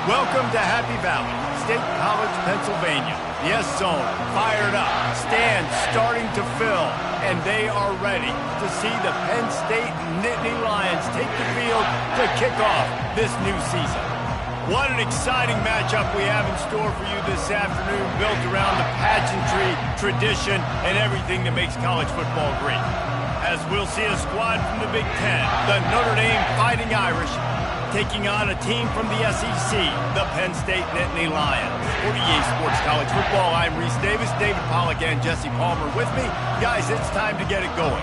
Welcome to Happy Valley, State College, Pennsylvania. The S-Zone, fired up, stands starting to fill, and they are ready to see the Penn State Nittany Lions take the field to kick off this new season. What an exciting matchup we have in store for you this afternoon, built around the pageantry, tradition, and everything that makes college football great. As we'll see a squad from the Big Ten, the Notre Dame Fighting Irish, taking on a team from the SEC, the Penn State Nittany Lions. For EA Sports College Football, I'm Reese Davis, David Pollack, and Jesse Palmer with me. Guys, it's time to get it going.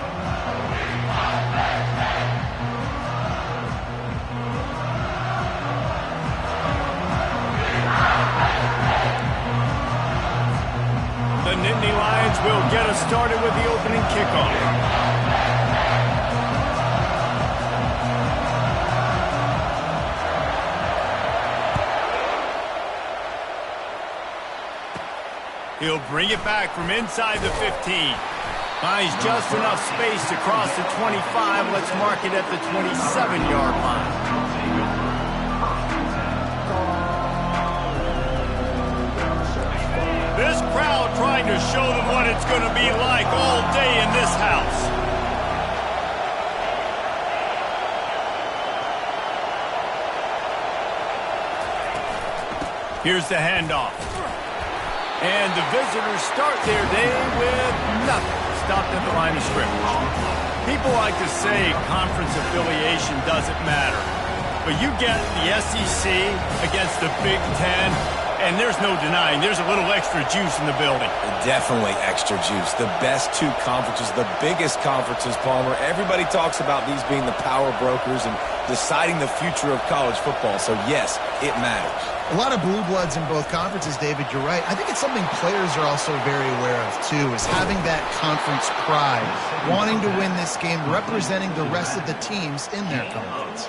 The Nittany Lions will get us started with the opening kickoff. He'll bring it back from inside the 15. Finds just enough space to cross the 25. Let's mark it at the 27-yard line. This crowd trying to show them what it's going to be like all day in this house. Here's the handoff. And the visitors start their day with nothing. Stopped at the line of scrimmage. People like to say conference affiliation doesn't matter. But you get the SEC against the Big Ten, and there's no denying there's a little extra juice in the building. Definitely extra juice. The best two conferences, the biggest conferences, Palmer. Everybody talks about these being the power brokers and deciding the future of college football. So, yes, it matters. A lot of blue bloods in both conferences, David, you're right. I think it's something players are also very aware of, too, is having that conference pride, wanting to win this game, representing the rest of the teams in their conference.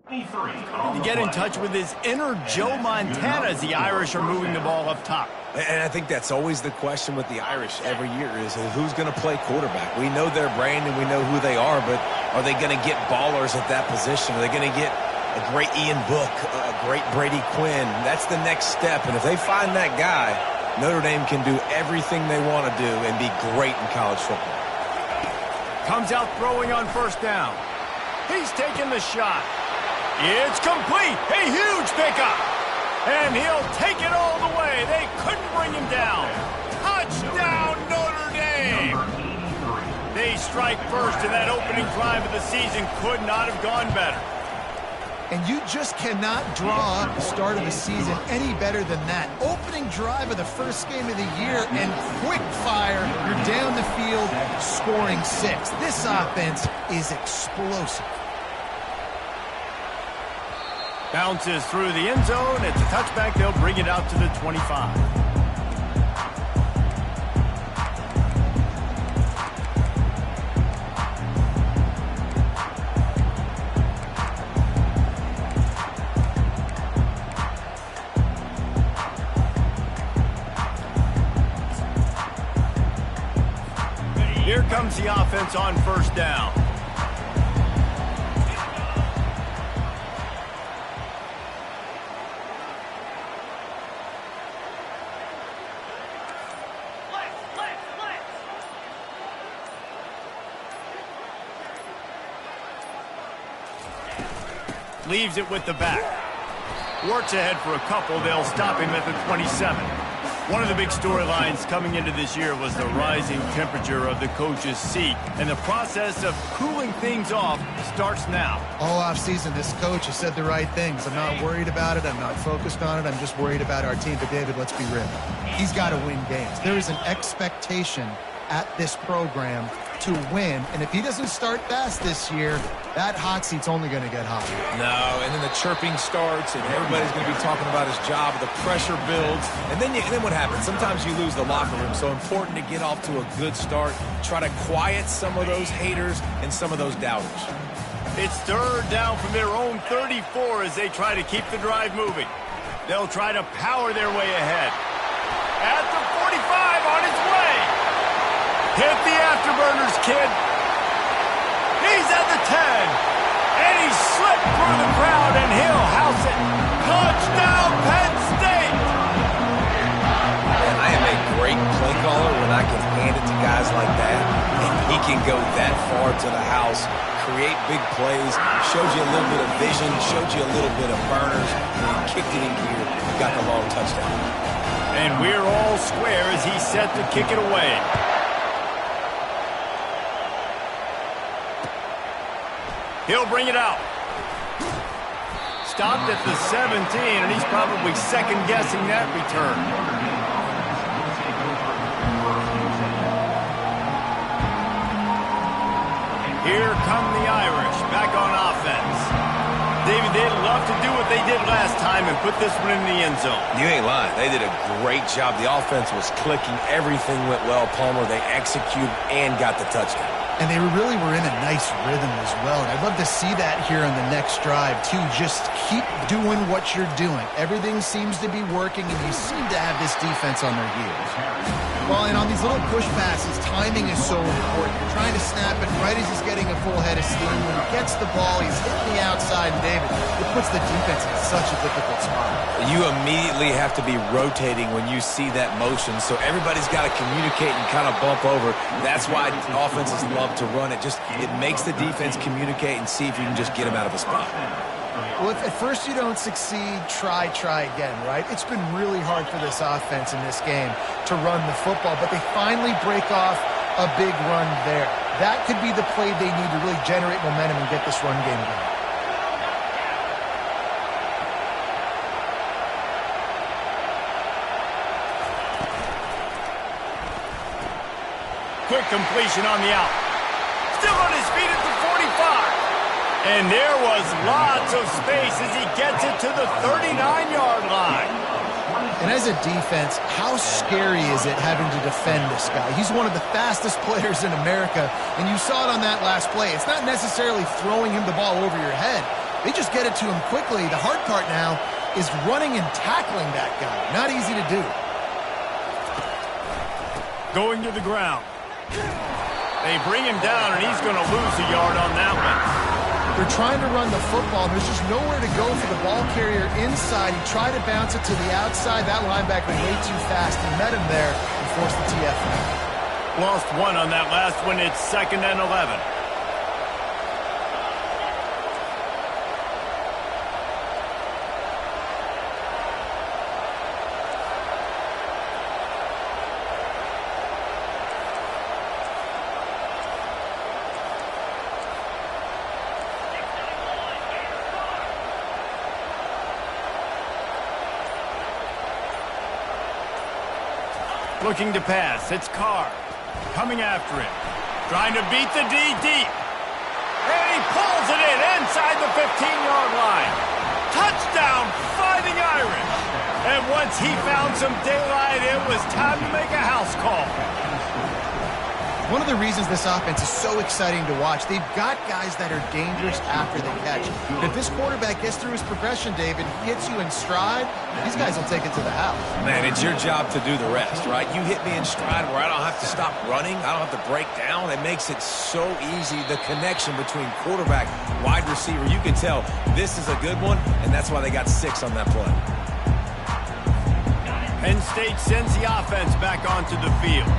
To get in touch with his inner Joe Montana as the Irish are moving the ball up top. And I think that's always the question with the Irish every year is who's going to play quarterback. We know their brand and we know who they are, but are they going to get ballers at that position? Are they going to get a great Ian Book, a great Brady Quinn? That's the next step, and if they find that guy, Notre Dame can do everything they want to do and be great in college football. Comes out throwing on first down. He's taking the shot. It's complete. A huge pickup. And he'll take it all the way. They couldn't bring him down. Touchdown, Notre Dame. They strike first, and that opening drive of the season could not have gone better. And you just cannot draw the start of the season any better than that. Opening drive of the first game of the year and quick fire. You're down the field scoring 6. This offense is explosive. Bounces through the end zone. It's a touchback. They'll bring it out to the 25. Here comes the offense on first down. Leaves it with the back. Works ahead for a couple. They'll stop him at the 27. One of the big storylines coming into this year was the rising temperature of the coach's seat, and the process of cooling things off starts now. All offseason, this coach has said the right things. I'm not worried about it. I'm not focused on it. I'm just worried about our team. But, David, let's be real. He's got to win games. There is an expectation at this program to win, and if he doesn't start fast this year, that hot seat's only going to get hotter. No, and then the chirping starts, and everybody's going to be talking about his job. The pressure builds, and then what happens? Sometimes you lose the locker room, so important to get off to a good start. Try to quiet some of those haters and some of those doubters. It's third down from their own 34 as they try to keep the drive moving. They'll try to power their way ahead. At the 45, on his way. Hit the afterburners, kid. He's at the 10. And he slipped through the crowd, and he'll house it. Touchdown, Penn State. Man, I am a great play caller when I can hand it to guys like that. And he can go that far to the house, create big plays, showed you a little bit of vision, showed you a little bit of burners, and he kicked it in gear, got the long touchdown. And we're all square as he's set to kick it away. He'll bring it out. Stopped at the 17, and he's probably second-guessing that return. Here come the Irish, back on offense. David, they'd love to do what they did last time and put this one in the end zone. You ain't lying. They did a great job. The offense was clicking. Everything went well, Palmer. They executed and got the touchdown. And they really were in a nice rhythm as well. And I'd love to see that here on the next drive, too. Just keep doing what you're doing. Everything seems to be working, and you seem to have this defense on their heels. Well, and on these little push passes, timing is so important. You're trying to snap it right as he's getting a full head of steam. When he gets the ball, he's hitting the outside, and David, it puts the defense in such a difficult spot. You immediately have to be rotating when you see that motion, so everybody's got to communicate and kind of bump over. That's why offenses love to run it. It makes the defense communicate and see if you can just get him out of a spot. Well, if at first you don't succeed, try again, right? It's been really hard for this offense in this game to run the football, but they finally break off a big run there. That could be the play they need to really generate momentum and get this run game going. Quick completion on the out. Still on his feet at the 45. And there was lots of space as he gets it to the 39-yard line. And as a defense, how scary is it having to defend this guy? He's one of the fastest players in America, and you saw it on that last play. It's not necessarily throwing him the ball over your head. They just get it to him quickly. The hard part now is running and tackling that guy. Not easy to do. Going to the ground. They bring him down, and he's going to lose a yard on that one. They're trying to run the football. There's just nowhere to go for the ball carrier inside. He tried to bounce it to the outside. That linebacker way too fast. He met him there and forced the TFL. Lost one on that last one. It's 2nd and 11. Looking to pass. It's Carr. Coming after him. Trying to beat the D deep. And he pulls it in inside the 15-yard line. Touchdown, Fighting Irish. And once he found some daylight, it was time to make a house call. One of the reasons this offense is so exciting to watch, they've got guys that are dangerous after the catch. If this quarterback gets through his progression, David, hits you in stride, these guys will take it to the house. Man, it's your job to do the rest, right? You hit me in stride where I don't have to stop running. I don't have to break down. It makes it so easy. The connection between quarterback, wide receiver, you can tell this is a good one, and that's why they got 6 on that play. Penn State sends the offense back onto the field.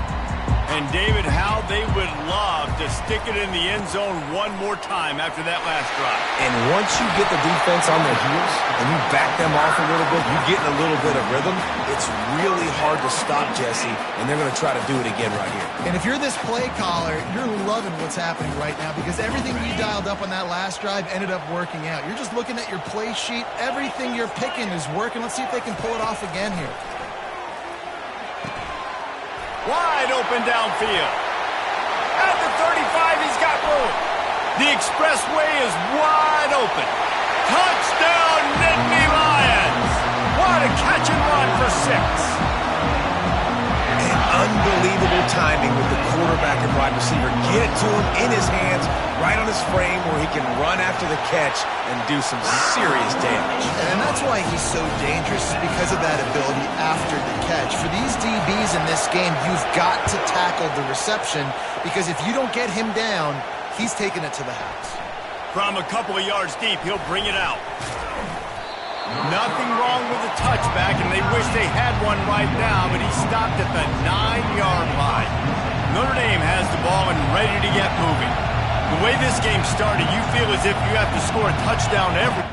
And, David, how they would love to stick it in the end zone one more time after that last drive. And once you get the defense on their heels and you back them off a little bit, you get in a little bit of rhythm, it's really hard to stop, Jesse, and they're going to try to do it again right here. And if you're this play caller, you're loving what's happening right now because everything you dialed up on that last drive ended up working out. You're just looking at your play sheet. Everything you're picking is working. Let's see if they can pull it off again here. Wide open downfield. At the 35, he's got room. The expressway is wide open. Touchdown, Nittany Lions. What a catch and run for 6. Unbelievable timing with the quarterback and wide receiver. Get it to him in his hands, right on his frame where he can run after the catch and do some serious damage. And that's why he's so dangerous, because of that ability after the catch. For these DBs in this game, you've got to tackle the reception because if you don't get him down, he's taking it to the house. From a couple of yards deep, he'll bring it out. Nothing wrong with the touchback, and they wish they had one right now, but he stopped at the 9-yard line. Notre Dame has the ball and ready to get moving. The way this game started, you feel as if you have to score a touchdown every...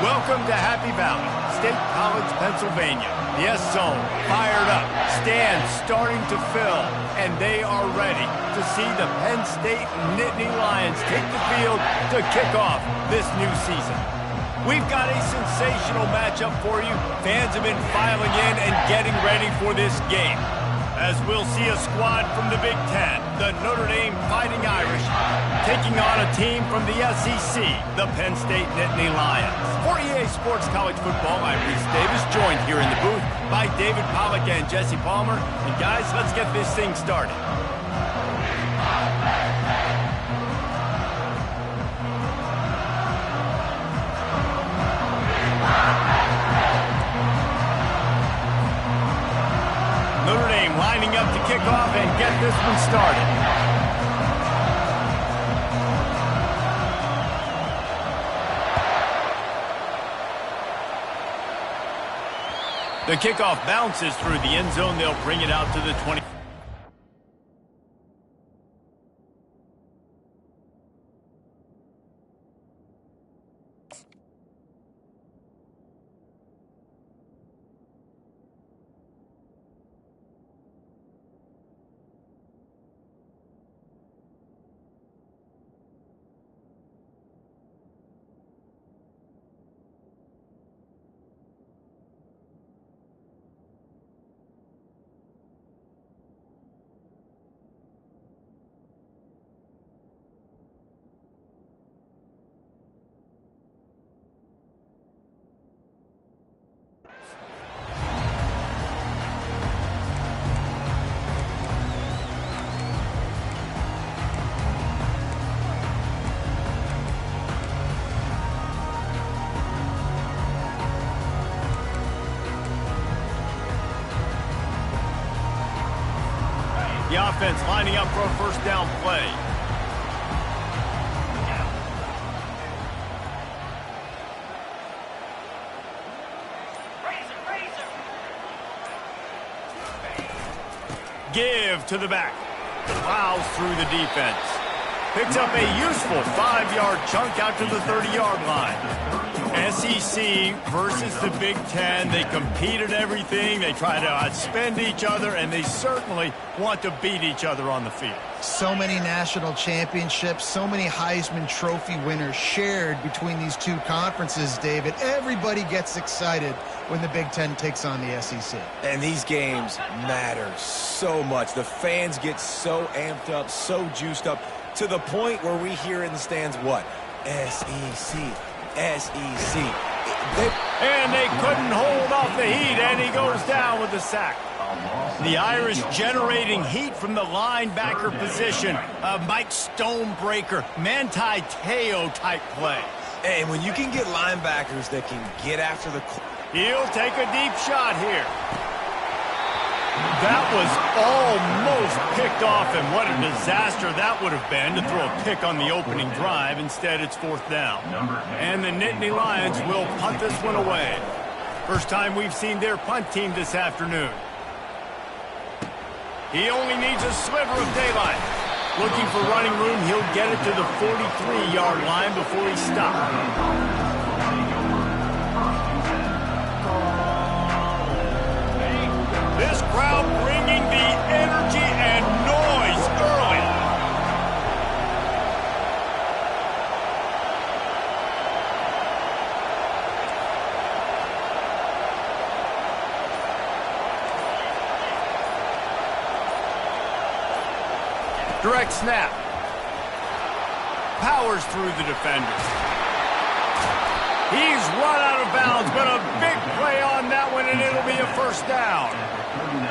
Welcome to Happy Valley, State College, Pennsylvania. The S-Zone fired up, stands starting to fill, and they are ready to see the Penn State Nittany Lions take the field to kick off this new season. We've got a sensational matchup for you. Fans have been filing in and getting ready for this game, as we'll see a squad from the Big Ten, the Notre Dame Fighting Irish, taking on a team from the SEC, the Penn State Nittany Lions. For EA Sports College Football, I'm Reese Davis, joined here in the booth by David Pollack and Jesse Palmer. And guys, let's get this thing started. Notre Dame lining up to kick off and get this one started. The kickoff bounces through the end zone. They'll bring it out to the 20. The offense lining up for a first down play. Give to the back. Plows through the defense. Picks up a useful 5-yard chunk out to the 30-yard line. SEC versus the Big Ten. They compete at everything. They try to outspend each other, and they certainly want to beat each other on the field. So many national championships, so many Heisman Trophy winners shared between these two conferences, David. Everybody gets excited when the Big Ten takes on the SEC. And these games matter so much. The fans get so amped up, so juiced up, to the point where we hear in the stands what? SEC. SEC. And they couldn't hold off the heat, and he goes down with the sack. The Irish generating heat from the linebacker position. Mike Stonebreaker, Manti Te'o type play. And when you can get linebackers that can get after the... He'll take a deep shot here. That was almost picked off, and what a disaster that would have been to throw a pick on the opening drive. Instead, it's fourth down. And the Nittany Lions will punt this one away. First time we've seen their punt team this afternoon. He only needs a sliver of daylight. Looking for running room, he'll get it to the 43-yard line before he stops. This crowd bringing the energy and noise early. Direct snap. Powers through the defenders. He's run out of bounds, but a big play on that one, and it'll be a first down.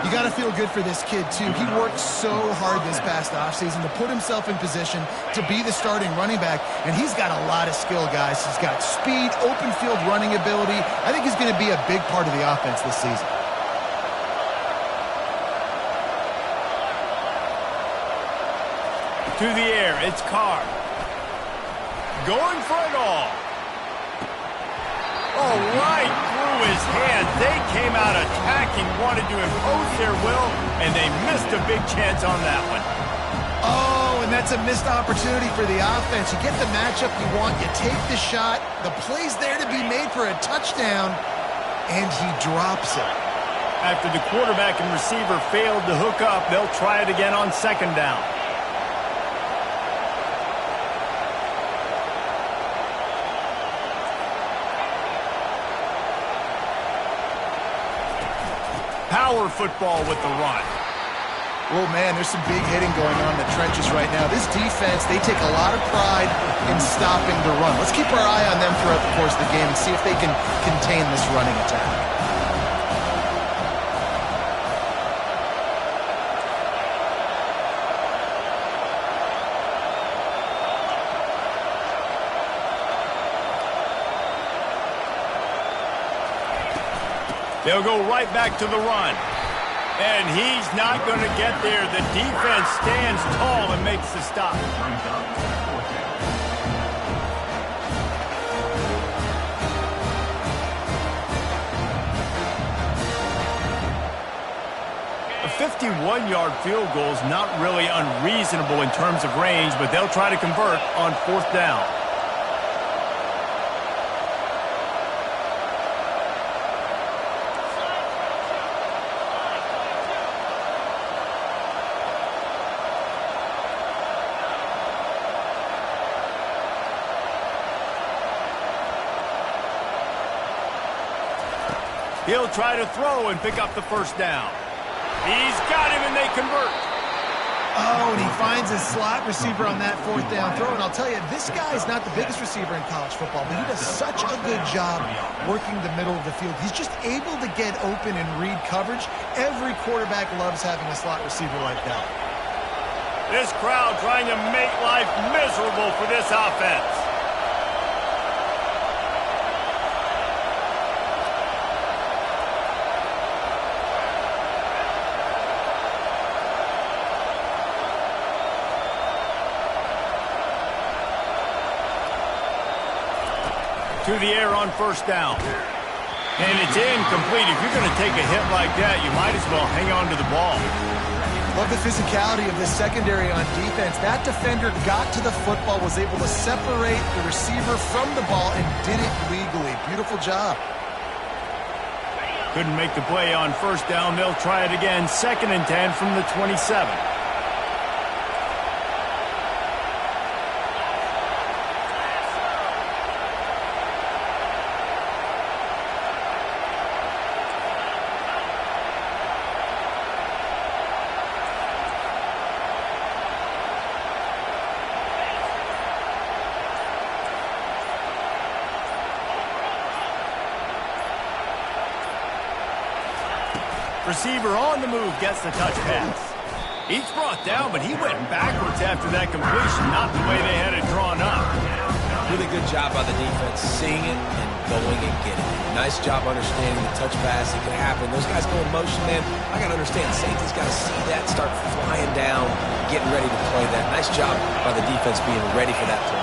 You got to feel good for this kid, too. He worked so hard this past offseason to put himself in position to be the starting running back, and he's got a lot of skill, guys. He's got speed, open field running ability. I think he's going to be a big part of the offense this season. To the air, it's Carr. Going for it all. Oh, right through his hands. They came out attacking, wanted to impose their will, and they missed a big chance on that one. Oh, and that's a missed opportunity for the offense. You get the matchup you want, you take the shot, the play's there to be made for a touchdown, and he drops it. After the quarterback and receiver failed to hook up, they'll try it again on second down. Power football with the run. Oh, man, there's some big hitting going on in the trenches right now. This defense, they take a lot of pride in stopping the run. Let's keep our eye on them throughout the course of the game and see if they can contain this running attack. They'll go right back to the run. And he's not going to get there. The defense stands tall and makes the stop. A 51-yard field goal is not really unreasonable in terms of range, but they'll try to convert on fourth down. He'll try to throw and pick up the first down. He's got him, and they convert. Oh, and he finds his slot receiver on that fourth down throw. And I'll tell you, this guy is not the biggest receiver in college football, but he does such a good job working the middle of the field. He's just able to get open and read coverage. Every quarterback loves having a slot receiver like that. This crowd trying to make life miserable for this offense. To the air on first down. And it's incomplete. If you're going to take a hit like that, you might as well hang on to the ball. Love the physicality of this secondary on defense. That defender got to the football, was able to separate the receiver from the ball, and did it legally. Beautiful job. Couldn't make the play on first down. They'll try it again. 2nd and 10 from the 27. Receiver on the move gets the touch pass. He's brought down, but he went backwards after that completion, not the way they had it drawn up. Really good job by the defense, seeing it and going and getting it. Nice job understanding the touch pass. It can happen. Those guys go in motion, man. I got to understand, safety's got to see that, start flying down, getting ready to play that. Nice job by the defense being ready for that play.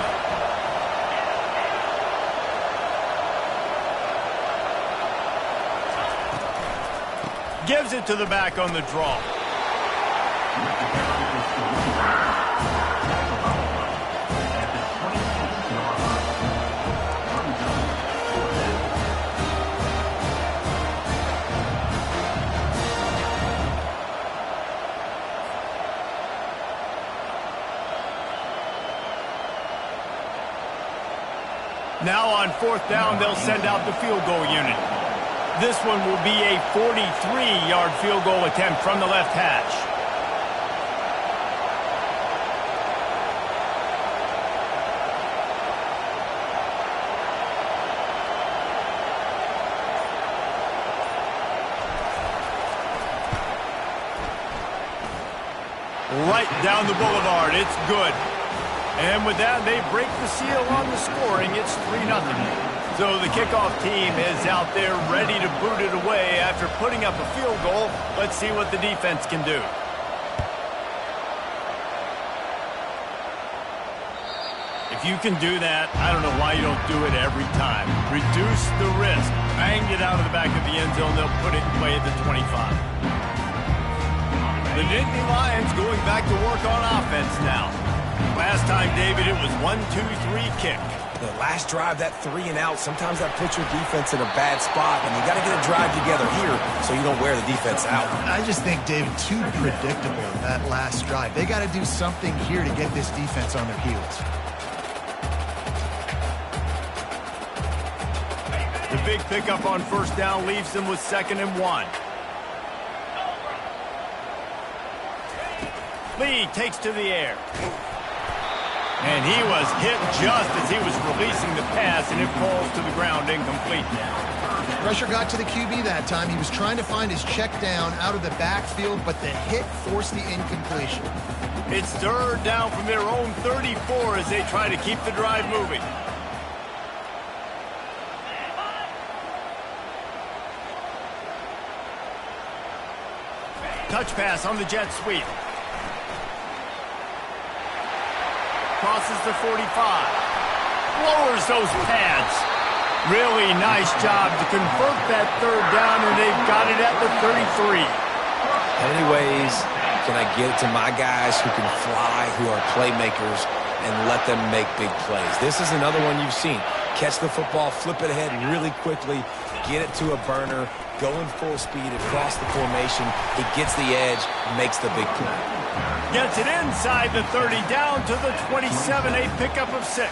Gives it to the back on the draw. Now on fourth down, they'll send out the field goal unit. This one will be a 43-yard field goal attempt from the left hash. Right down the boulevard. It's good. And with that, they break the seal on the scoring. It's 3-0. So the kickoff team is out there ready to boot it away after putting up a field goal. Let's see what the defense can do. If you can do that, I don't know why you don't do it every time. Reduce the risk. Bang it out of the back of the end zone. They'll put it in play at the 25. The Nittany Lions going back to work on offense Last time, David, it was 1-2-3 kick. The last drive, that 3 and out, sometimes that puts your defense in a bad spot, and you got to get a drive together here so you don't wear the defense out. I just think, David, too predictable, that last drive. They got to do something here to get this defense on their heels. The big pickup on first down leaves them with 2nd and 1. Lee takes to the air. And he was hit just as he was releasing the pass, and it falls to the ground incomplete. Pressure got to the QB that time. He was trying to find his check down out of the backfield, but the hit forced the incompletion. It's 3rd down from their own 34 as they try to keep the drive moving. Touch pass on the jet sweep. Crosses the 45. Lowers those pads. Really nice job to convert that 3rd down, and they've got it at the 33. How many ways can I get to my guys who can fly, who are playmakers, and let them make big plays? This is another one you've seen. Catch the football, flip it ahead really quickly, get it to a burner, go in full speed across the formation. He gets the edge, makes the big play. Gets it inside the 30, down to the 27, a pickup of 6.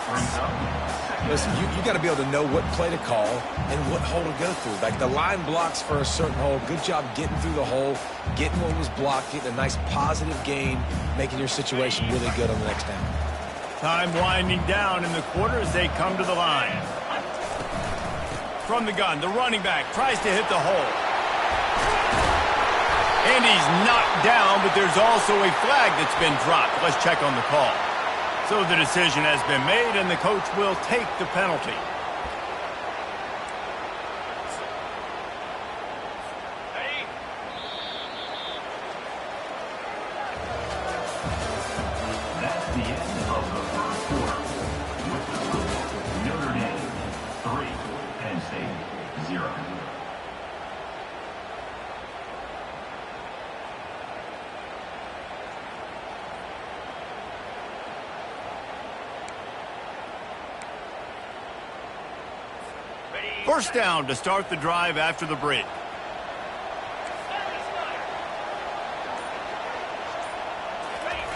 Listen, you got to be able to know what play to call and what hole to go through. Like the line blocks for a certain hole. Good job getting through the hole, getting what was blocked, getting a nice positive gain, making your situation really good on the next down. Time winding down in the quarter as they come to the line. From the gun, the running back tries to hit the hole. And he's knocked down, but there's also a flag that's been dropped. Let's check on the call. So the decision has been made, and the coach will take the penalty. That's the end of the first quarter. With the score, Notre Dame 3, Penn State 0. First down to start the drive after the break.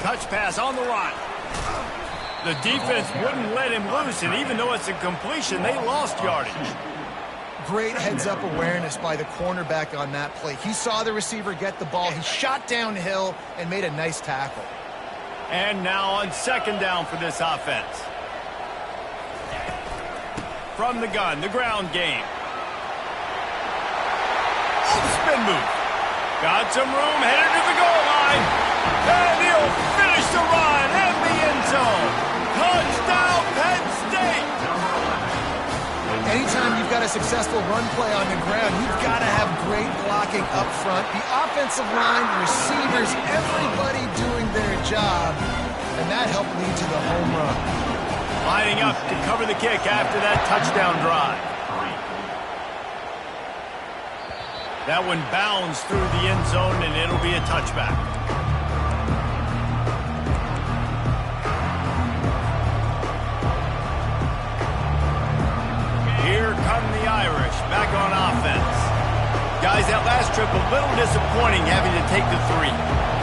Touch pass on the run. The defense wouldn't let him loose, and even though it's a completion, they lost yardage. Great heads-up awareness by the cornerback on that play. He saw the receiver get the ball. He shot downhill and made a nice tackle. And now on 2nd down for this offense. From the gun, the ground game. Spin move. Got some room, headed to the goal line. And he'll finish the run in the end zone. Touchdown, Penn State. Anytime you've got a successful run play on the ground, you've got to have great blocking up front. The offensive line, receivers, everybody doing their job. And that helped lead to the home run. Lining up to cover the kick after that touchdown drive. That one bounds through the end zone, and it'll be a touchback. Here come the Irish, back on offense. Guys, that last trip, a little disappointing having to take the 3.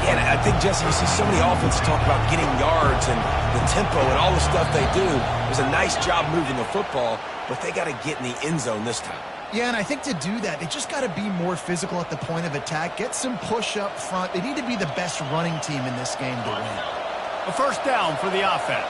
Yeah, and I think, Jesse, you see so many offenses talk about getting yards and the tempo and all the stuff they do. It was a nice job moving the football, but they got to get in the end zone this time. Yeah, and I think to do that, they just got to be more physical at the point of attack, get some push up front. They need to be the best running team in this game to win. A first down for the offense.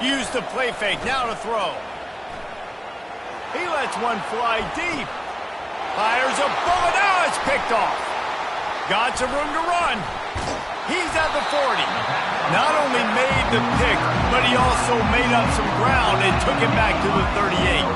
Use the play fake, now to throw. He lets one fly deep. Fires a bullet, now it's picked off. Got some room to run. He's at the 40. Not only made the pick, but he also made up some ground and took it back to the 38.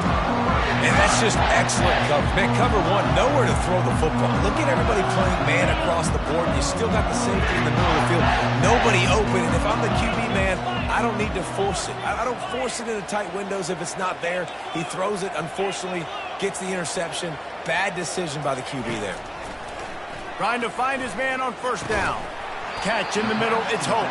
And that's just excellent coverage. Man, cover one, nowhere to throw the football. Look at everybody playing man across the board. You still got the safety in the middle of the field. Nobody open. And if I'm the QB man, I don't need to force it. I don't force it into tight windows if it's not there. He throws it, unfortunately, gets the interception. Bad decision by the QB there. Trying to find his man on first down. Catch in the middle, it's Hope.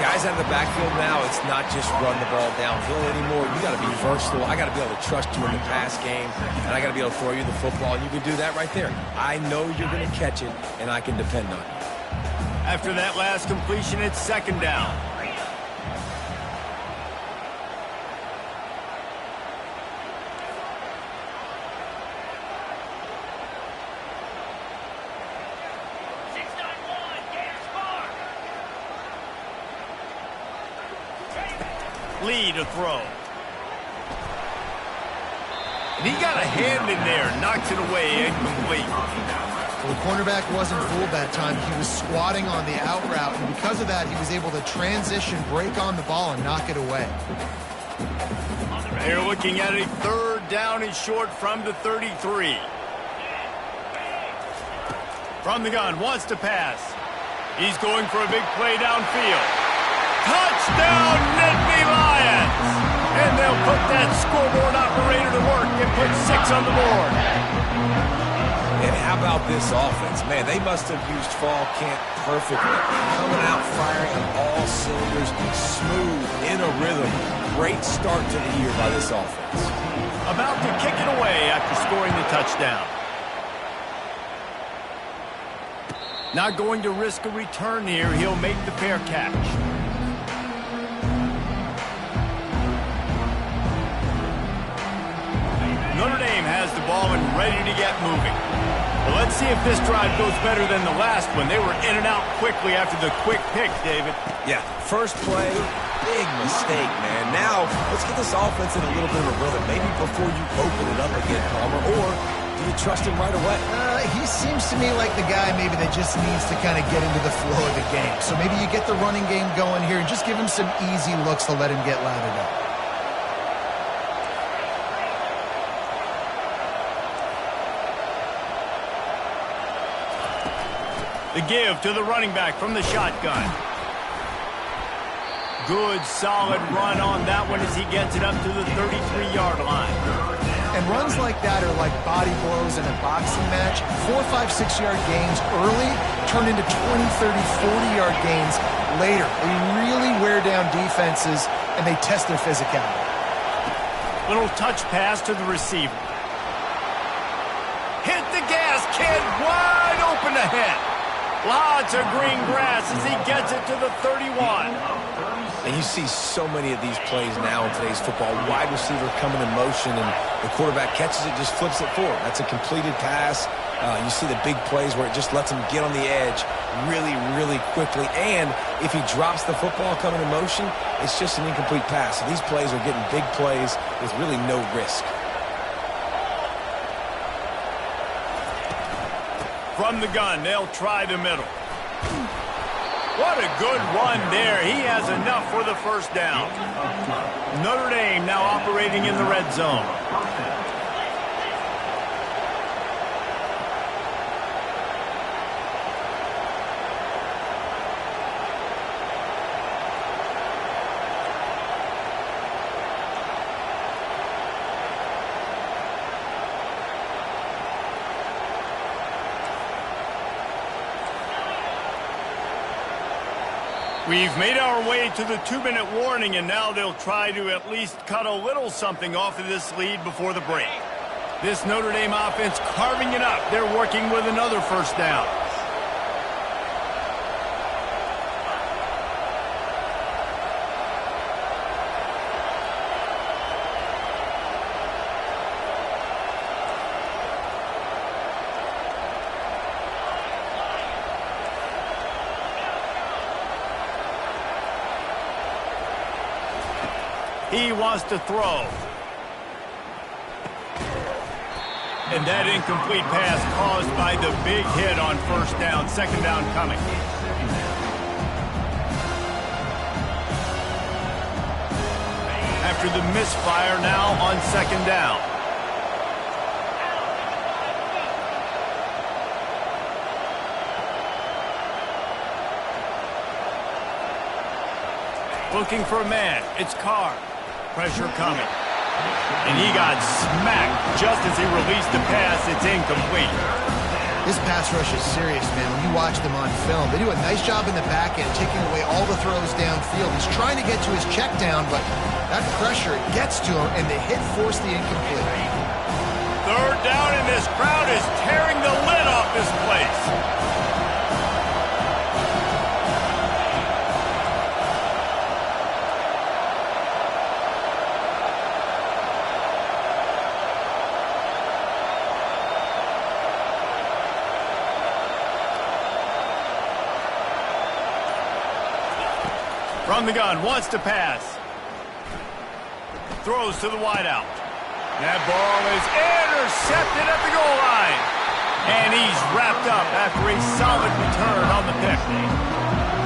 Guys out of the backfield now, it's not just run the ball downhill anymore. You got to be versatile. I got to be able to trust you in the pass game, and I got to be able to throw you the football, and you can do that right there. I know you're going to catch it, and I can depend on you. After that last completion, it's second down. Lee to throw. And he got a hand in there, knocks it away, incomplete. Well, the cornerback wasn't fooled that time. He was squatting on the out route, and because of that, he was able to transition, break on the ball, and knock it away. They're looking at a third down and short from the 33. From the gun, wants to pass. He's going for a big play downfield. Touchdown, Nittany Lions! And they'll put that scoreboard operator to work and put 6 on the board. And how about this offense? Man, they must have used fall camp perfectly. Coming out firing on all cylinders, smooth, in a rhythm. Great start to the year by this offense. About to kick it away after scoring the touchdown. Not going to risk a return here. He'll make the fair catch. Notre Dame has the ball and ready to get moving. Well, let's see if this drive goes better than the last one. They were in and out quickly after the quick pick, David. Yeah, first play, big mistake, man. Now, let's get this offense in a little bit of a rhythm. Maybe before you open it up again, Palmer, or do you trust him right away? He seems to me like the guy maybe that just needs to kind of get into the flow of the game. So maybe you get the running game going here and just give him some easy looks to let him get lathered up. The give to the running back from the shotgun. Good, solid run on that one as he gets it up to the 33-yard line. And runs like that are like body blows in a boxing match. 4, 5, 6-yard gains early turn into 20, 30, 40-yard gains later. They really wear down defenses, and they test their physicality. Little touch pass to the receiver. Hit the gas, kid, wide open ahead. Lots of green grass as he gets it to the 31. And you see so many of these plays now in today's football. Wide receiver coming in motion, and the quarterback catches it, just flips it forward. That's a completed pass. You see the big plays where it just lets him get on the edge really, really quickly. And if he drops the football coming in motion, it's just an incomplete pass. So these plays are getting big plays with really no risk. From the gun, they'll try the middle. What a good run there. He has enough for the first down. Notre Dame now operating in the red zone. We've made our way to the 2-minute warning, and now they'll try to at least cut a little something off of this lead before the break. This Notre Dame offense carving it up. They're working with another first down. He wants to throw. And that incomplete pass caused by the big hit on first down. Second down coming. After the misfire now on second down. Looking for a man. It's Carr. Pressure coming. And he got smacked just as he released the pass. It's incomplete. This pass rush is serious, man. When you watch them on film, they do a nice job in the back end, taking away all the throws downfield. He's trying to get to his check down, but that pressure gets to him, and the hit forced the incomplete. Third down, and this crowd is tearing the lid off this place. From the gun, wants to pass. Throws to the wideout. That ball is intercepted at the goal line. And he's wrapped up after a solid return on the pick.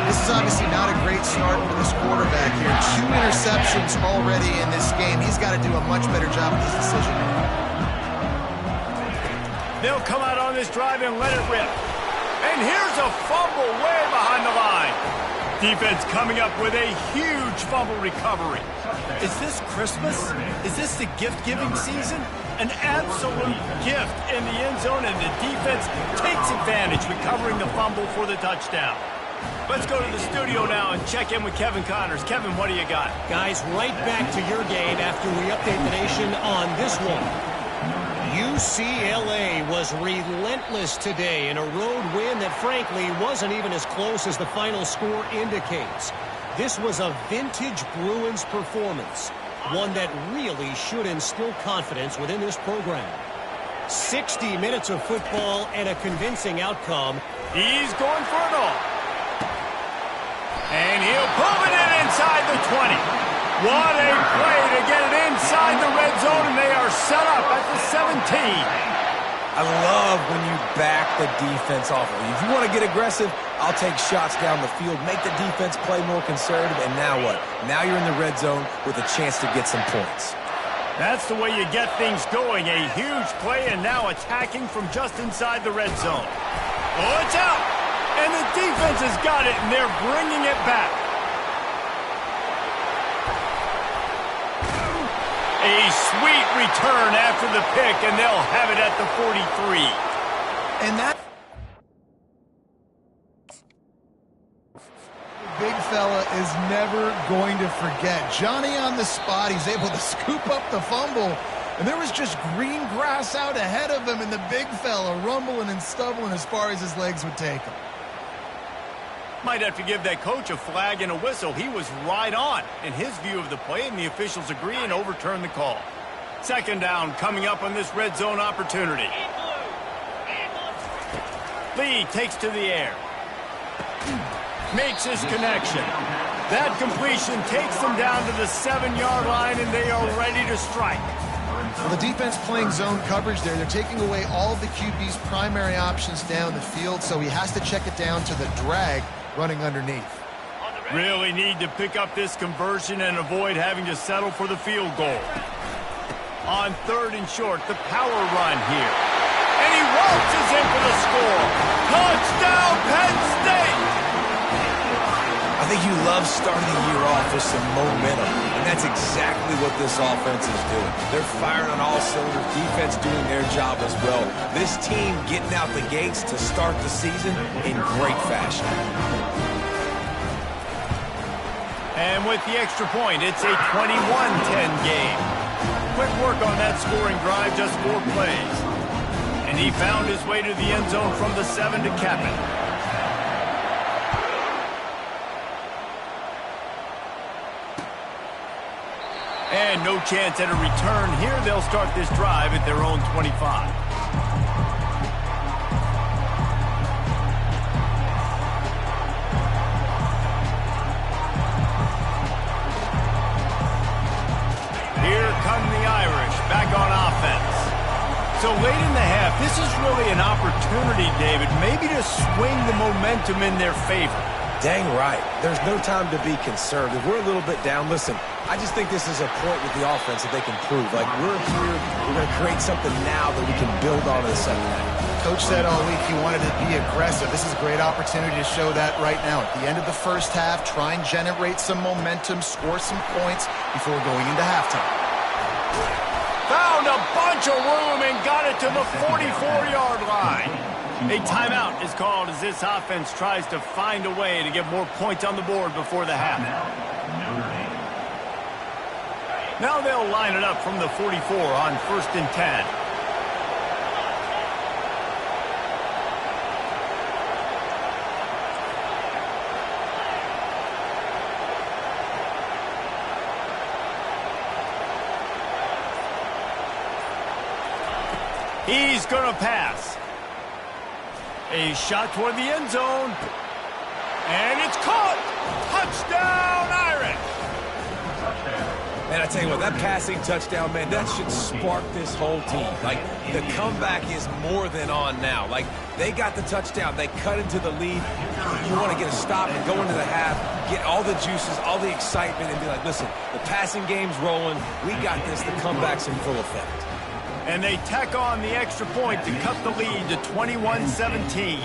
This is obviously not a great start for this quarterback here. 2 interceptions already in this game. He's got to do a much better job with this decision. They'll come out on this drive and let it rip. And here's a fumble way behind the line. Defense coming up with a huge fumble recovery. Is this Christmas? Is this the gift-giving season? An absolute gift in the end zone, and the defense takes advantage, recovering the fumble for the touchdown. Let's go to the studio now and check in with Kevin Connors. Kevin, what do you got? Guys, right back to your game after we update the nation on this one. UCLA was relentless today in a road win that frankly wasn't even as close as the final score indicates. This was a vintage Bruins performance, one that really should instill confidence within this program. 60 minutes of football and a convincing outcome. He's going for it all. And he'll pull it in inside the 20. What a play to get it inside the red zone, and they are set up at the 17. I love when you back the defense off. If you want to get aggressive, I'll take shots down the field, make the defense play more conservative, and now what? Now you're in the red zone with a chance to get some points. That's the way you get things going. A huge play, and now attacking from just inside the red zone. Oh, it's out! And the defense has got it, and they're bringing it back. A sweet return after the pick, and they'll have it at the 43. And that big fella is never going to forget. Johnny on the spot. He's able to scoop up the fumble. And there was just green grass out ahead of him, and the big fella rumbling and stumbling as far as his legs would take him. Might have to give that coach a flag and a whistle. He was right on in his view of the play, and the officials agree and overturn the call. Second down coming up on this red zone opportunity. Lee takes to the air. Makes his connection. That completion takes them down to the 7-yard line, and they are ready to strike. Well, the defense playing zone coverage there. They're taking away all of the QB's primary options down the field, so he has to check it down to the drag running underneath. Really need to pick up this conversion and avoid having to settle for the field goal. On third and short, the power run here. And he waltzes in for the score. Touchdown, Penn State! I think you love starting the year off with some momentum, and that's exactly what this offense is doing. They're firing on all cylinders, defense doing their job as well. This team getting out the gates to start the season in great fashion. And with the extra point, it's a 21-10 game. Quick work on that scoring drive, just 4 plays. And he found his way to the end zone from the 7 to cap it. And no chance at a return here. They'll start this drive at their own 25. Here come the Irish back on offense. So late in the half, this is really an opportunity, David, maybe to swing the momentum in their favor. Dang right. There's no time to be conservative. We're a little bit down. Listen, I just think this is a point with the offense that they can prove. Like, we're here, we're going to create something now that we can build on in the second half. Coach said all week he wanted to be aggressive. This is a great opportunity to show that right now. At the end of the first half, try and generate some momentum, score some points before going into halftime. Found a bunch of room and got it to the 44-yard line. A timeout is called as this offense tries to find a way to get more points on the board before the half. Now they'll line it up from the 44 on 1st and 10. He's going to pass. A shot toward the end zone. And it's caught. Touchdown, Irish. Man, I tell you what, that passing touchdown, man, that should spark this whole team. Like, the comeback is more than on now. Like, they got the touchdown. They cut into the lead. You want to get a stop and go into the half, get all the juices, all the excitement, and be like, listen, the passing game's rolling. We got this. The comeback's in full effect. And they tack on the extra point to cut the lead to 21-17.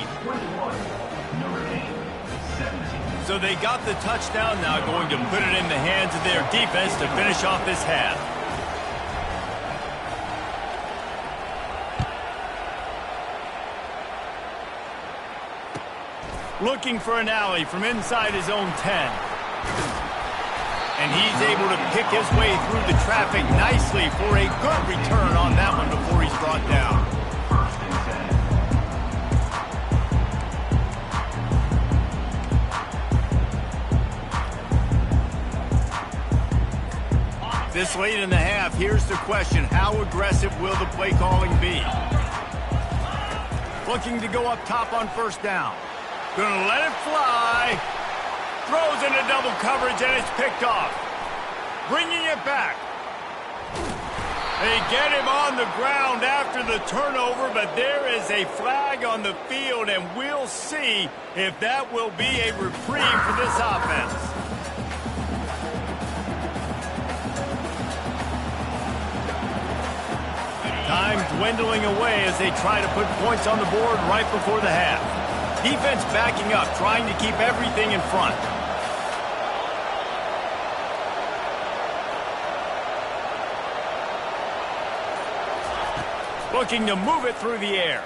So they got the touchdown, now going to put it in the hands of their defense to finish off this half. Looking for an alley from inside his own 10. And he's able to pick his way through the traffic nicely for a good return on that one before he's brought down. This late in the half, here's the question. How aggressive will the play calling be? Looking to go up top on 1st down. Gonna let it fly. Throws into double coverage, and it's picked off. Bringing it back. They get him on the ground after the turnover, but there is a flag on the field, and we'll see if that will be a reprieve for this offense. Time dwindling away as they try to put points on the board right before the half. Defense backing up, trying to keep everything in front. Looking to move it through the air.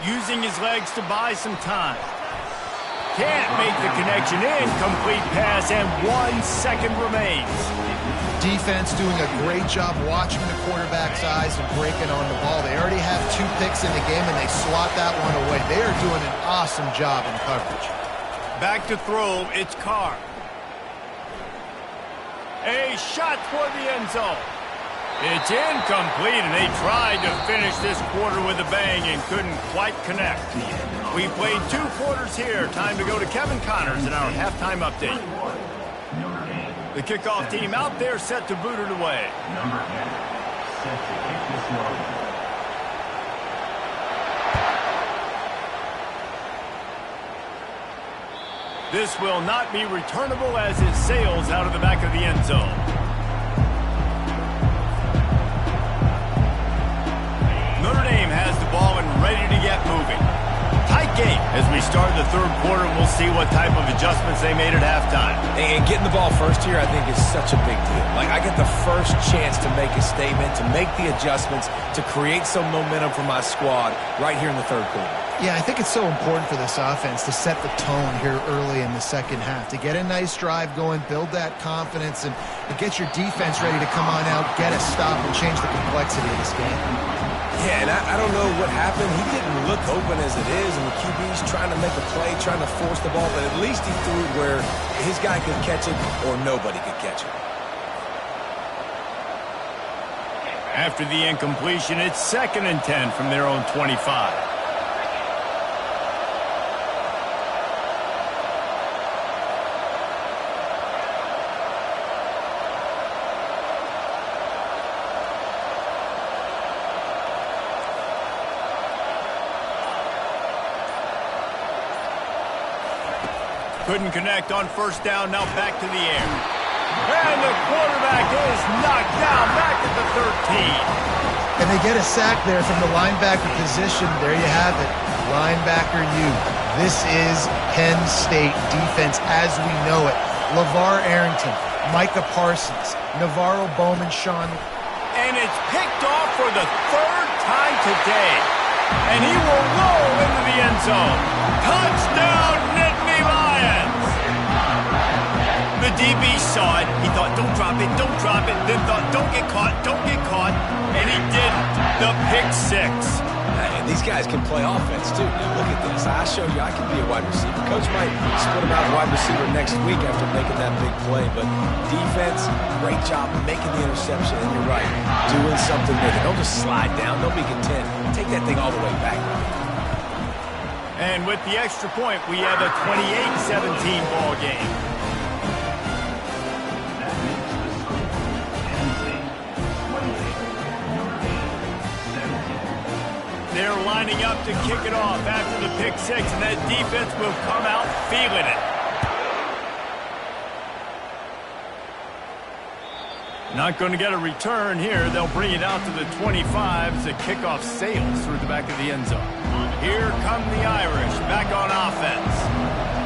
Using his legs to buy some time. Can't make the connection. Incomplete pass, and 1 second remains. Defense doing a great job watching the quarterback's eyes and breaking on the ball. They already have 2 picks in the game, and they slot that one away. They are doing an awesome job in coverage. Back to throw, it's Carr. A shot toward the end zone. It's incomplete, and they tried to finish this quarter with a bang and couldn't quite connect. We played 2 quarters here. Time to go to Kevin Connors in our halftime update. The kickoff team out there set to boot it away. Number 10, set to kick this one. This will not be returnable as it sails out of the back of the end zone. Notre Dame has the ball and ready to get moving. Tight game as we start the 3rd quarter. We'll see what type of adjustments they made at halftime. And getting the ball first here, I think, is such a big deal. Like, I get the first chance to make a statement, to make the adjustments, to create some momentum for my squad right here in the 3rd quarter. Yeah, I think it's so important for this offense to set the tone here early in the 2nd half, to get a nice drive going, build that confidence, and get your defense ready to come on out, get a stop, and change the complexity of this game. Yeah, and I don't know what happened. He didn't look open as it is, and the QB's trying to make a play, trying to force the ball, but at least he threw it where his guy could catch it or nobody could catch it. After the incompletion, it's 2nd and 10 from their own 25. Couldn't connect on 1st down, now back to the air. And the quarterback is knocked down back at the 13. And they get a sack there from the linebacker position. There you have it. Linebacker U. This is Penn State defense as we know it. LeVar Arrington, Micah Parsons, Navarro Bowman, Sean. And it's picked off for the third time today. And he will roll into the end zone. Touchdown, Nittany Lions! The DB saw it. He thought, don't drop it, don't drop it. Then thought, don't get caught, don't get caught. And he didn't. The pick six. And these guys can play offense, too. Now, look at this. I showed you I can be a wide receiver. Coach might split him out as wide receiver next week after making that big play. But defense, great job making the interception. And you're right, doing something with it. Don't just slide down. Don't be content. Take that thing all the way back. And with the extra point, we have a 28-17 ball game. They're lining up to kick it off after the pick six, and that defense will come out feeling it. Not going to get a return here. They'll bring it out to the 25 as the kickoff sails through the back of the end zone. Here come the Irish back on offense.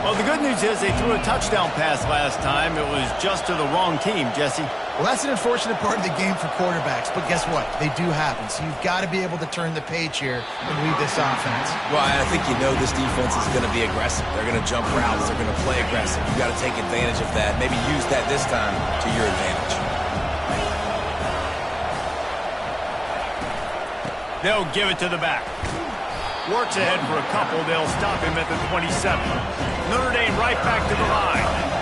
Well, the good news is they threw a touchdown pass last time. It was just to the wrong team, Jesse. Well, that's an unfortunate part of the game for quarterbacks, but guess what? They do happen, so you've got to be able to turn the page here and lead this offense. Well, I think you know this defense is going to be aggressive. They're going to jump routes. They're going to play aggressive. You've got to take advantage of that. Maybe use that this time to your advantage. They'll give it to the back. Works ahead for a couple. They'll stop him at the 27. Notre Dame right back to the line.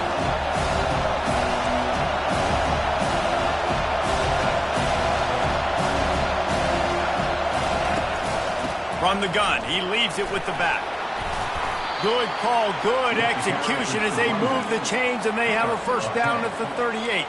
From the gun, he leaves it with the back. Good call, good execution as they move the chains, and they have a first down at the 38.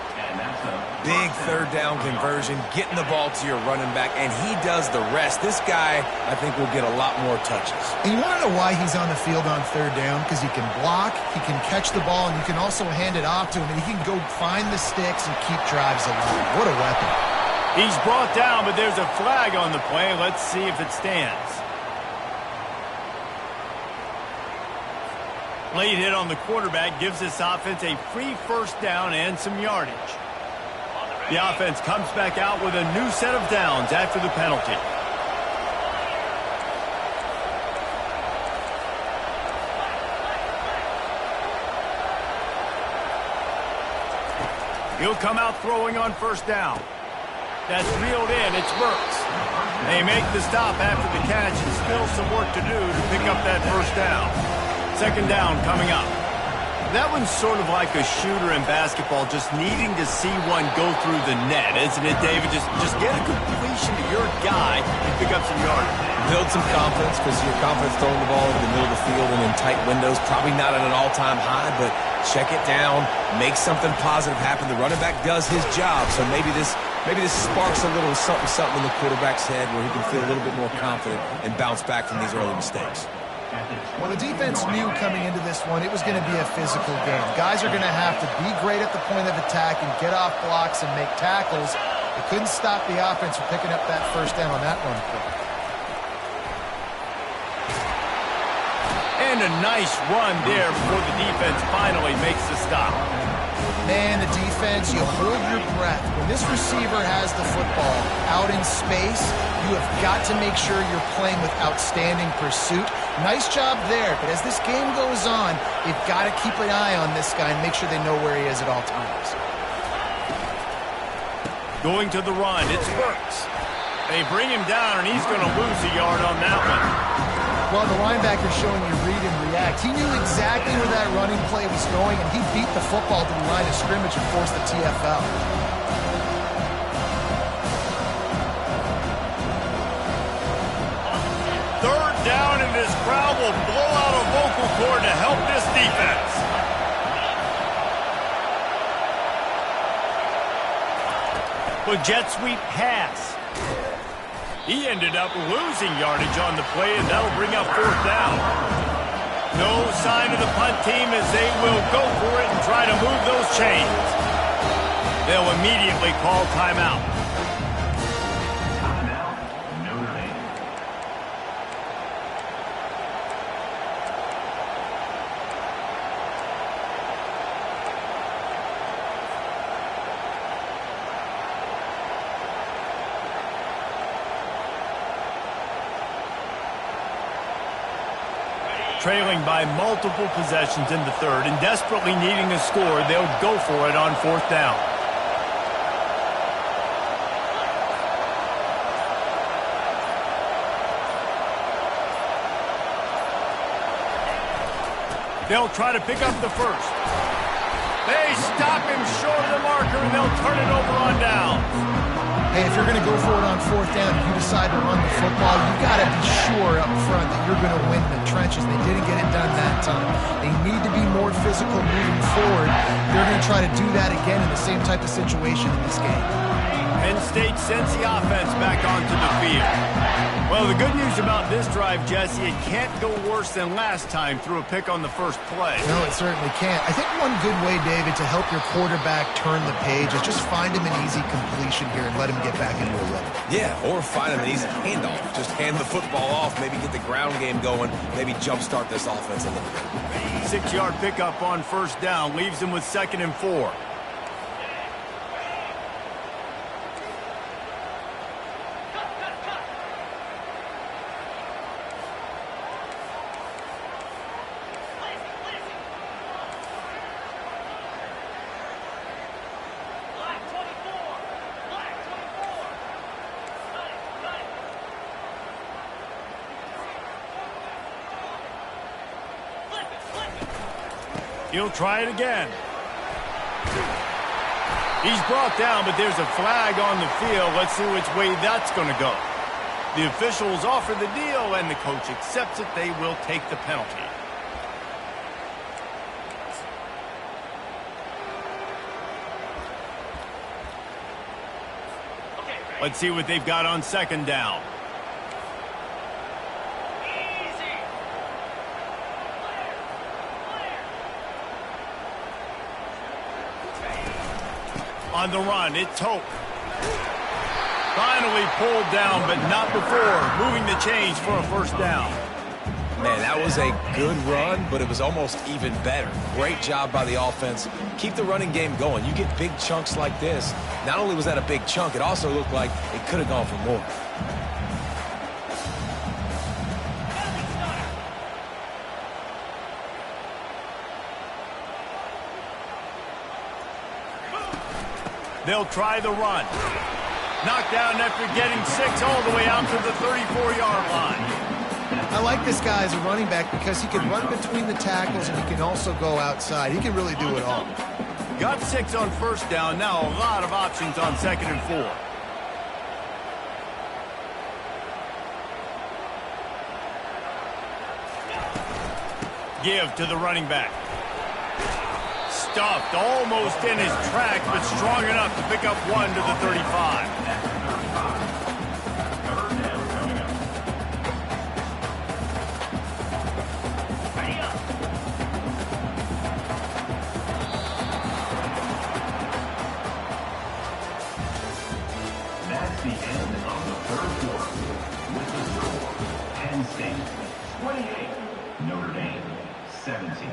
Big third down conversion, getting the ball to your running back, and he does the rest. This guy, I think, will get a lot more touches. And you want to know why he's on the field on third down? Because he can block, he can catch the ball, and you can also hand it off to him, and he can go find the sticks and keep drives alive. What a weapon. He's brought down, but there's a flag on the play. Let's see if it stands. Late hit on the quarterback gives this offense a free first down and some yardage. The offense comes back out with a new set of downs after the penalty. He'll come out throwing on first down. That's reeled in. It's Burks. They make the stop after the catch, and still some work to do to pick up that first down. Second down coming up. That one's sort of like a shooter in basketball, just needing to see one go through the net, isn't it, David? Just get a completion to your guy and pick up some yardage. Build some confidence, because your confidence throwing the ball into the middle of the field and in tight windows, probably not at an all-time high, but check it down, make something positive happen. The running back does his job, so maybe this sparks a little something in the quarterback's head where he can feel a little bit more confident and bounce back from these early mistakes. Well, the defense knew coming into this one it was going to be a physical game. Guys are going to have to be great at the point of attack and get off blocks and make tackles. They couldn't stop the offense from picking up that first down on that run play. And a nice run there before the defense finally makes the stop. Man, the defense, you hold your breath. When this receiver has the football out in space, you have got to make sure you're playing with outstanding pursuit. Nice job there, but as this game goes on, you've got to keep an eye on this guy and make sure they know where he is at all times. Going to the run, it's Burks. They bring him down, and he's going to lose a yard on that one. Well, the linebacker's showing you read and react. He knew exactly where that running play was going, and he beat the football to the line of scrimmage and forced the TFL. Third down, and this crowd will blow out a vocal cord to help this defense. But jet sweep pass. He ended up losing yardage on the play, and that'll bring up fourth down. No sign of the punt team as they will go for it and try to move those chains. They'll immediately call timeout. Timeout, trailing by multiple possessions in the third and desperately needing a score, they'll go for it on fourth down. They'll try to pick up the first. They stop him short of the marker, and they'll turn it over on downs. Hey, if you're going to go for it on fourth down, if you decide to run the football, you got to be sure up front that you're going to win the trenches. They didn't get it done that time. They need to be more physical moving forward. They're going to try to do that again in the same type of situation in this game. Penn State sends the offense back onto the field. Well, the good news about this drive, Jesse, it can't go worse than last time through a pick on the first play. No, it certainly can't. I think one good way, David, to help your quarterback turn the page is just find him an easy completion here and let him get back into a rhythm. Yeah, or find him an easy handoff. Just hand the football off, maybe get the ground game going, maybe jumpstart this offense a little bit. 6-yard pickup on first down leaves them with 2nd and 4. He'll try it again. He's brought down, but there's a flag on the field. Let's see which way that's going to go. The officials offer the deal, and the coach accepts it. They will take the penalty. Let's see what they've got on 2nd down. On the run, it's Hope. Finally pulled down, but not before moving the chains for a first down. Man, that was a good run, but it was almost even better. Great job by the offense. Keep the running game going. You get big chunks like this. Not only was that a big chunk, it also looked like it could have gone for more. They'll try the run. Knocked down after getting 6 all the way out to the 34-yard line. I like this guy as a running back because he can run between the tackles and he can also go outside. He can really do it all. Got 6 on first down. Now a lot of options on 2nd and 4. Give to the running back. Stuffed almost in his track, but strong enough to pick up 1 to the 35. That's the end of the third quarter. With the score, Penn State 28, Notre Dame 17.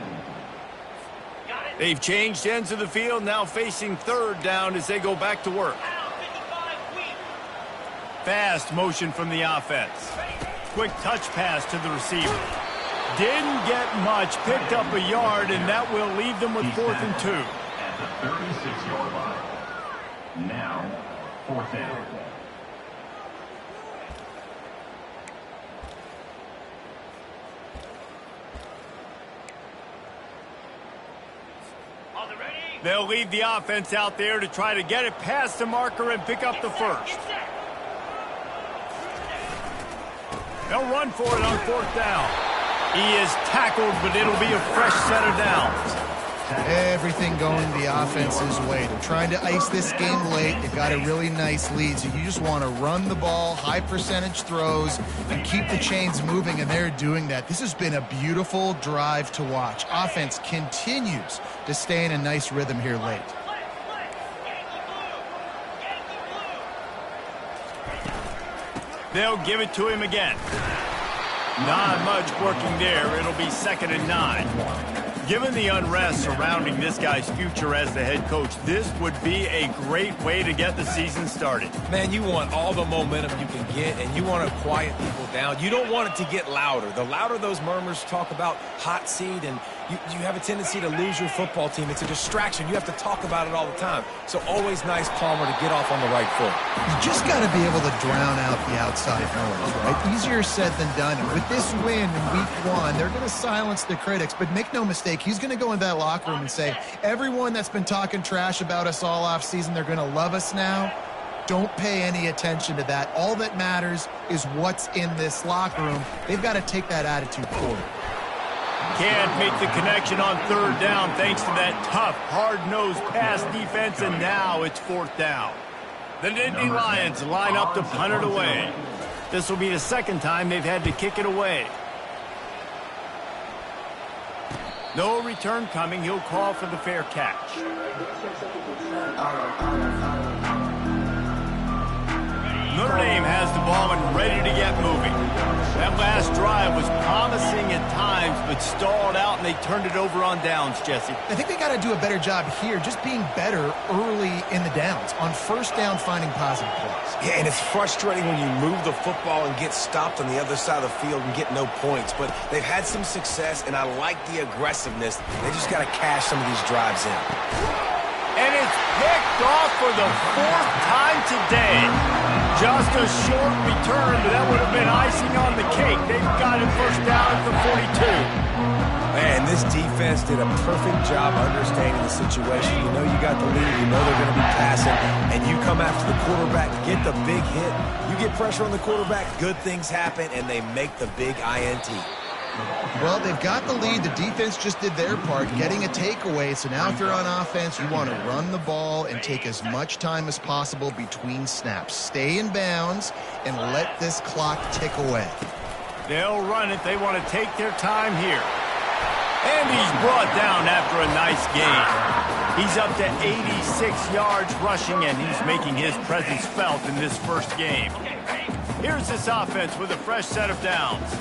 They've changed ends of the field, now facing 3rd down as they go back to work. Fast motion from the offense. Quick touch pass to the receiver. Didn't get much, picked up a yard, and that will leave them with 4th and 2. At the 36-yard line. Now, 4th down. They'll leave the offense out there to try to get it past the marker and pick up the first. They'll run for it on 4th down. He is tackled, but it'll be a fresh set of downs. Everything going the offense's way. They're trying to ice this game late. They've got a really nice lead, so you just want to run the ball, high percentage throws, and keep the chains moving, and they're doing that. This has been a beautiful drive to watch. Offense continues to stay in a nice rhythm here late. They'll give it to him again. Not much working there. It'll be 2nd and 9. Given the unrest surrounding this guy's future as the head coach, this would be a great way to get the season started. Man, you want all the momentum you can get, and you want to quiet people down. You don't want it to get louder. The louder those murmurs talk about hot seat, and you have a tendency to lose your football team. It's a distraction. You have to talk about it all the time. So always nice, Palmer, to get off on the right foot. You just got to be able to drown out the outside noise, right? Easier said than done. And with this win in week 1, they're going to silence the critics. But make no mistake, he's going to go in that locker room and say, everyone that's been talking trash about us all offseason, they're going to love us now. Don't pay any attention to that. All that matters is what's in this locker room. They've got to take that attitude forward. Can't make the connection on 3rd down thanks to that tough, hard-nosed pass defense, and now it's 4th down. The Nittany Lions line up to punt it away. This will be the 2nd time they've had to kick it away. No return coming. He'll call for the fair catch. Notre Dame has the ball and ready to get moving. That last drive was promising at times, but stalled out, and they turned it over on downs, Jesse. I think they got to do a better job here, just being better early in the downs. On 1st down, finding positive plays. Yeah, and it's frustrating when you move the football and get stopped on the other side of the field and get no points. But they've had some success, and I like the aggressiveness. They just got to cash some of these drives in. And it's picked off for the 4th time today. Just a short return, but that would have been icing on the cake. They've got it 1st down at the 42. Man, this defense did a perfect job understanding the situation. You know you got the lead. You know they're going to be passing. And you come after the quarterback, get the big hit. You get pressure on the quarterback, good things happen, and they make the big INT. Well, they've got the lead. The defense just did their part, getting a takeaway. So now if you're on offense, you want to run the ball and take as much time as possible between snaps. Stay in bounds and let this clock tick away. They'll run it. They want to take their time here. And he's brought down after a nice gain. He's up to 86 yards rushing, and he's making his presence felt in this 1st game. Here's this offense with a fresh set of downs.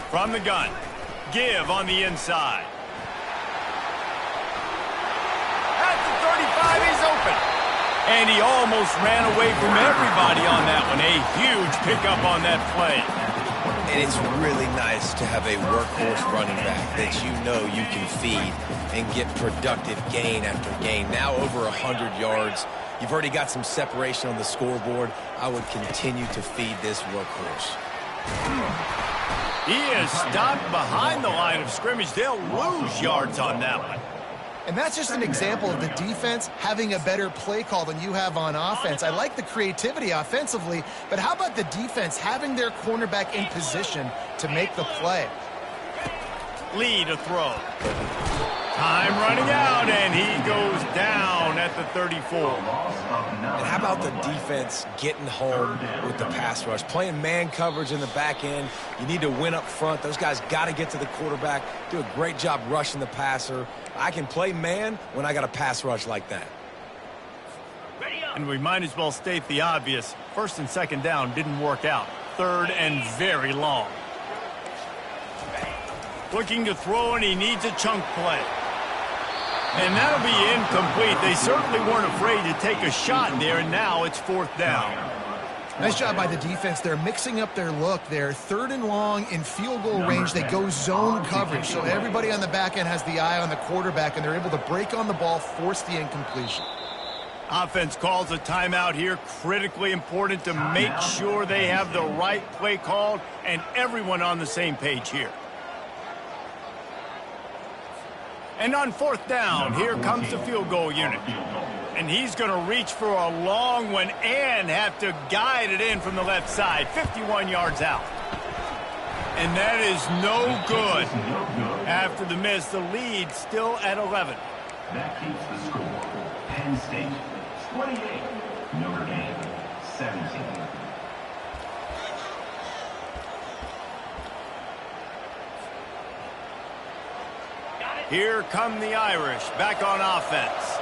From the gun, give on the inside. At the 35, he's open. And he almost ran away from everybody on that one. A huge pickup on that play. And it's really nice to have a workhorse running back that you know you can feed and get productive gain after gain. Now over 100 yards. You've already got some separation on the scoreboard. I would continue to feed this workhorse. He is stopped behind the line of scrimmage. They'll lose yards on that one. And that's just an example of the defense having a better play call than you have on offense. I like the creativity offensively, but how about the defense having their cornerback in position to make the play? Lead a throw. Time running out, and he goes down at the 34. And how about the defense getting home with the pass rush? Playing man coverage in the back end. You need to win up front. Those guys got to get to the quarterback, do a great job rushing the passer. I can play man when I got a pass rush like that. And we might as well state the obvious. 1st and 2nd down didn't work out. 3rd and very long. Looking to throw, and he needs a chunk play. And that'll be incomplete. They certainly weren't afraid to take a shot there, and now it's 4th down. Nice job by the defense. They're mixing up their look. They're 3rd and long in field goal range. They go zone coverage, so everybody on the back end has the eye on the quarterback, and they're able to break on the ball, force the incompletion. Offense calls a timeout here. Critically important to make sure they have the right play called and everyone on the same page here. And on 4th down, here comes the field goal unit. And he's going to reach for a long one and have to guide it in from the left side. 51 yards out. And that is no good. After the miss, the lead still at 11. That keeps the score. Penn State 28, Notre Dame 17. Here come the Irish back on offense.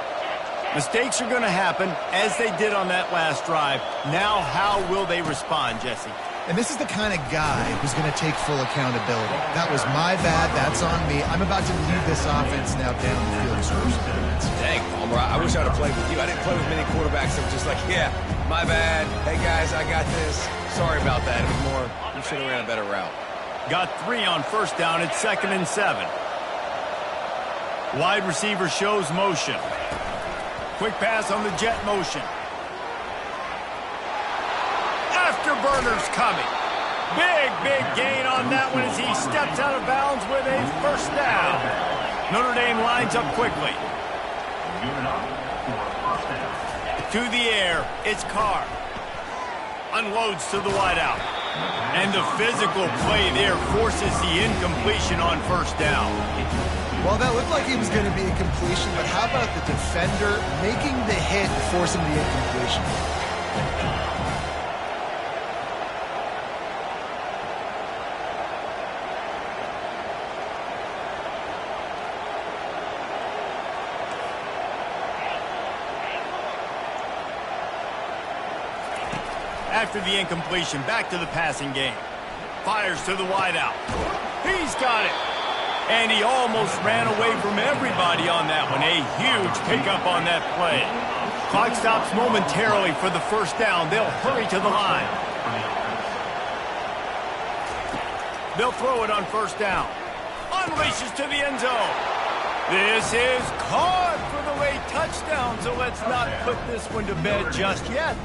Mistakes are going to happen, as they did on that last drive. Now, how will they respond, Jesse? And this is the kind of guy who's going to take full accountability. That was my bad. That's on me. I'm about to lead this offense now down the field and score some points. Dang, Palmer, I wish I would have played with you. I didn't play with many quarterbacks that were just like, yeah, my bad. Hey, guys, I got this. Sorry about that. It was more, you should have ran a better route. Got 3 on first down. It's 2nd and 7. Wide receiver shows motion. Quick pass on the jet motion. Afterburner's coming. Big gain on that one as he steps out of bounds with a first down. Notre Dame lines up quickly. To the air, it's Carr. Unloads to the wideout. And the physical play there forces the incompletion on first down. Well, that looked like he was going to be a completion, but how about the defender making the hit and forcing the incompletion? After the incompletion, back to the passing game. Fires to the wideout. He's got it. And he almost ran away from everybody on that one. A huge pickup on that play. Clock stops momentarily for the first down. They'll hurry to the line. They'll throw it on first down. Unleashes to the end zone. This is caught for the late touchdown, so let's not put this one to bed just yet.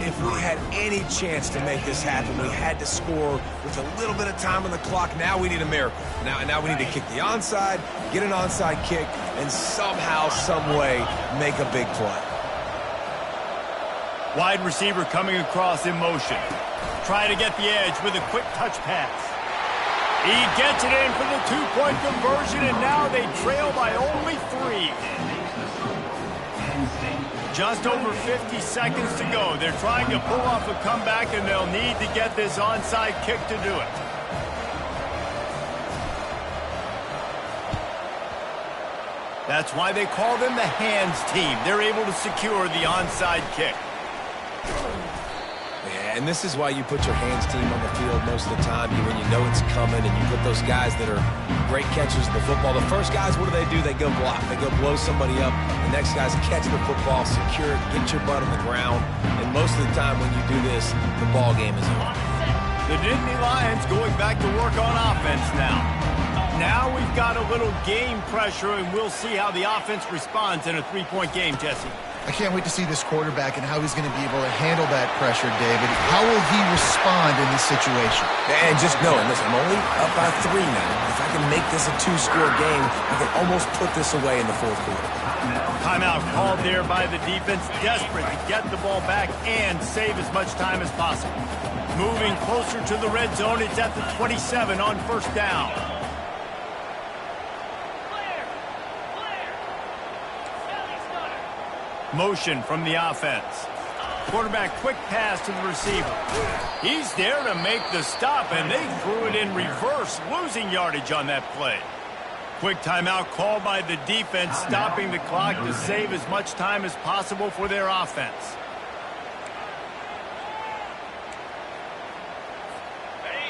If we had any chance to make this happen, we had to score with a little bit of time on the clock. Now we need a miracle. Now we need to kick the onside, get an onside kick, and somehow, some way, make a big play. Wide receiver coming across in motion. Try to get the edge with a quick touch pass. He gets it in for the 2-point conversion, and now they trail by only 3. Just over 50 seconds to go. They're trying to pull off a comeback, and they'll need to get this onside kick to do it. That's why they call them the hands team. They're able to secure the onside kick. Yeah, and this is why you put your hands team on the field most of the time when you know it's coming, and you put those guys that are great catchers of the football. The first guys, what do? They go block. They go blow somebody up. The next guys catch the football, secure it, get your butt on the ground. And most of the time when you do this, the ball game is over. The Nittany Lions going back to work on offense now. Now we've got a little game pressure, and we'll see how the offense responds in a 3-point game, Jesse. I can't wait to see this quarterback and how he's going to be able to handle that pressure, David. How will he respond in this situation? And just knowing, listen, I'm only up by 3 now. If I can make this a 2-score game, I can almost put this away in the 4th quarter. Timeout called there by the defense, desperate to get the ball back and save as much time as possible. Moving closer to the red zone, it's at the 27 on first down. Motion from the offense. Quarterback quick pass to the receiver. He's there to make the stop, and they threw it in reverse, losing yardage on that play. Quick timeout called by the defense, stopping the clock to save as much time as possible for their offense.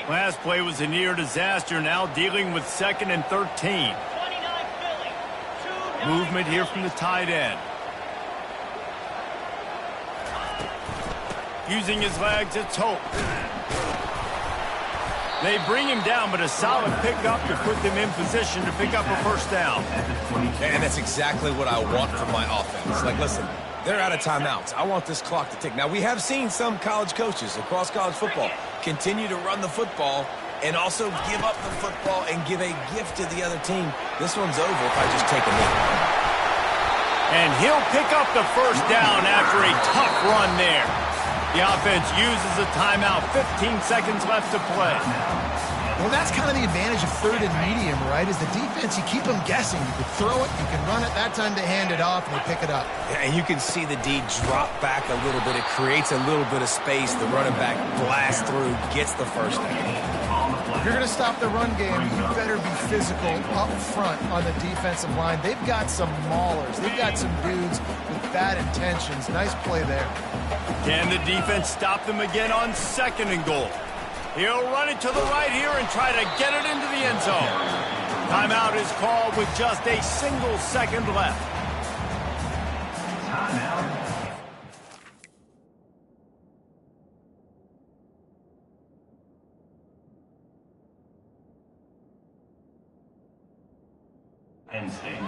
Last play was a near disaster, now dealing with 2nd and 13. Movement here from the tight end. Using his legs, it's Hope. They bring him down, but a solid pickup to put them in position to pick up a first down. And that's exactly what I want from my offense. Like, listen, they're out of timeouts. I want this clock to tick. Now, we have seen some college coaches across college football continue to run the football and also give up the football and give a gift to the other team. This one's over if I just take a knee. And he'll pick up the first down after a tough run there. The offense uses a timeout. 15 seconds left to play. Well, that's kind of the advantage of 3rd and medium, right? Is the defense, you keep them guessing. You can throw it, you can run it. That time they hand it off, and they pick it up. Yeah, and you can see the D drop back a little bit. It creates a little bit of space. The running back blasts through, gets the first down. If you're going to stop the run game, you better be physical up front on the defensive line. They've got some maulers. They've got some dudes with bad intentions. Nice play there. Can the defense stop them again on 2nd and goal? He'll run it to the right here and try to get it into the end zone. Timeout is called with just a single second left. Timeout. Penn State.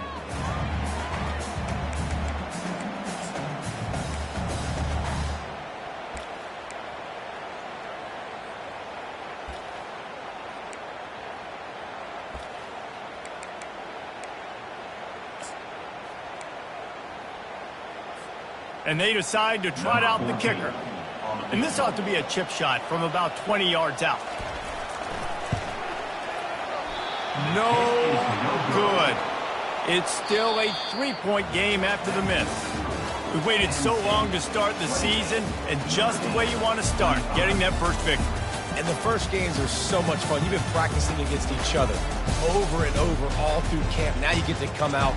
And they decide to trot out the kicker. And this ought to be a chip shot from about 20 yards out. No good. It's still a 3-point game after the miss. We've waited so long to start the season, and just the way you want to start, getting that first victory. And the first games are so much fun. You've been practicing against each other over and over all through camp. Now you get to come out